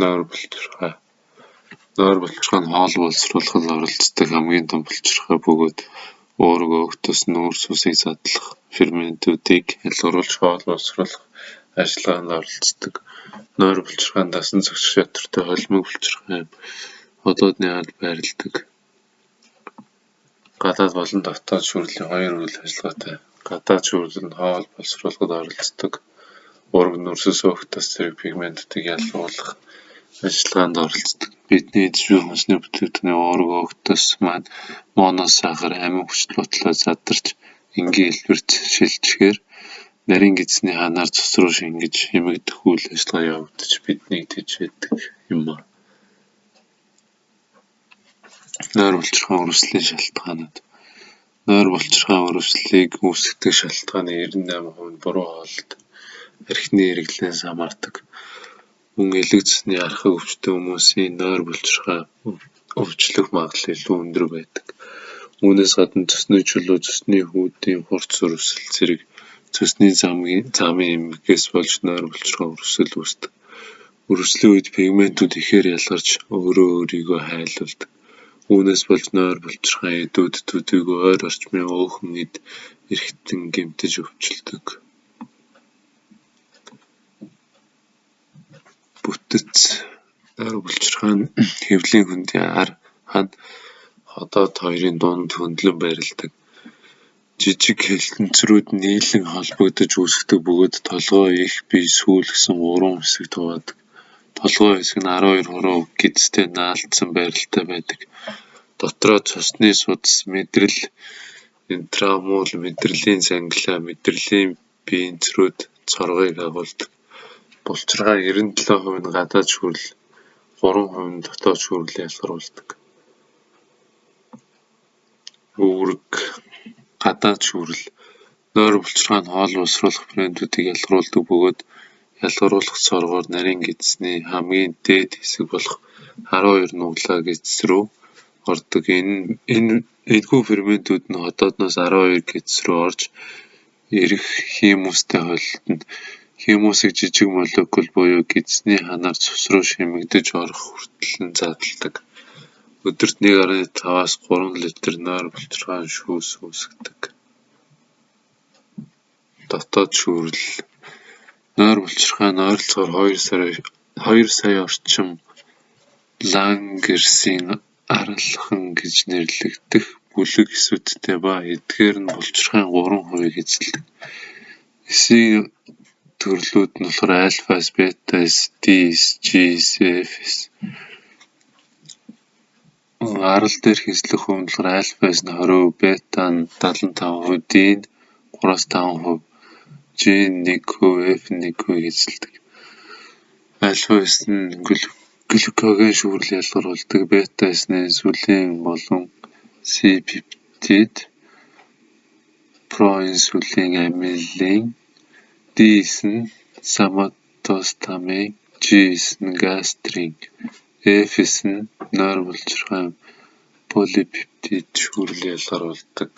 Нойр булчирхай. Нойр булчирхай нь хоол боловсруулахад оролцдог хамгийн том булчирхай бөгөөд уурга өгтөс нүүрс усыг задлах ферментүүдийг ялгаруулж хоол боловсруулах ажиллагаанд оролцдог. Нойр булчирхай нь дасан зохицох шатартай холимог булчирхай юм. Хотоодны ард байрладаг. Гадаад болон дотоод шүүрлийн хоёр үйл ажиллагаатай. Гадаад шүүрэл нь хоол боловсруулахад оролцдог. Уурга нүүрсээс өгтөс зэрэг пигментүүдийг ялгаруулах ажиллагаанд оролцдог. Бидний идэж буй хүнсний бүтээгдэхүүний уурга өгтөс маань моносахар амин хүчил бодлоо задарч энгийн хэлбэрт шилжихээр нарийн гидсний ханаар цус руу шингэж хэмэгдэх үйл ажиллагаа явагдаж биднийг тэжээдэг юм. Нойр булчирхай үргэлжлэлийн шалтгаанууд. Нойр булчирхай үргэлжлэлийг үүсгэдэг шалтгааны 98% нь буруу хоолт, архины эргэлтээс хамаардаг. Мөн элэг цусны архаг өвчтөн хүмүүсийн нойр булчирхай өвчлөх магадлал илүү өндөр байдаг. Үүнээс гадна цусны чулуу, цусны хүүдийн хурц өрөвсөл зэрэг цусны замын эмгэгээс болж нойр булчирхай өрөвсөл үүсдэг. Өрөвслийн үед пигментүүд ихээр ялгарч өөрөө өөрийгөө хайлуулдаг. Үүнээс болж нойр булчирхай эдүүд төдийгүй ойр орчмын өөхөн эд эрхтэн гэмтэж өвчлөдөг. Бүтэц. Нойр булчирхай нь хэвлийн хөндийн ар хад хотоод хоёрын дунд хөндлөн байрладаг. Жижиг хэлтэнцрүүд нийлэн холбогдож үүсгдэг бөгөөд толгой, их бие, сүүл гэсэн 3 хэсэгт хуваадаг. Толгой хэсэг нь 12 хуруу гидстэй наалтсан байралтай байдаг. Дотроо цусны судас, мэдрэл, интрамул, мэдрэлийн цангилаа, мэдрэлийн бинцрүүд цоргыг агуулдаг. Булчирхай 97% нь гадаад шүүрэл, 3% нь дотоод шүүрлийг ялгаруулдаг. Үүрэг. Гадаад шүүрэл. Нойр булчирхай нь хоол боловсруулах ферментүүдийг ялгаруулдаг бөгөөд ялгаруулах цоргоор нарийн гидсний хамгийн дээд хэсэг болох 12 нуглаа гидс рүү ордог. Энэхүү ферментүүд нь хотоодноос 12 гидс рүү орж ирэх химустай холилдонд химусыг жижиг молекул буюу гидсний ханаар цус руу шимэгдэж орох хүртэл нь задалдаг. Өдөрт 1.5-аас 3 литр нойр булчирхай шүүс үүсгэдэг. Дотоод шүүрэл. Нойр булчирхай нь ойролцоогоор 2 сая орчим Лангерсийн аралхан гэж нэрлэгдэх бүлэг эсүүдтэй ба эдгээр нь булчирхайн 3%-ийг эзэлдэг. Эсийн төрлүүд нь болохоор альфас, бетас, дис, жис, эфс. Арал дээрх эзлэх хувь нь болохоор альфас нь 20%, бета нь 75%, ди нь 3-5%, жи нь 1%, эф нь 1%-ийг эзэлдэг. Альфас нь глюкоген шүүрлийг ялгаруулдаг, бета эсний инсулин болон C-пептид, проинсулин амилин, дис нь соматостамин, жис нь гастрин, эфс нь нойр булчирхай полипептид шүүрлийг ялгаруулдаг.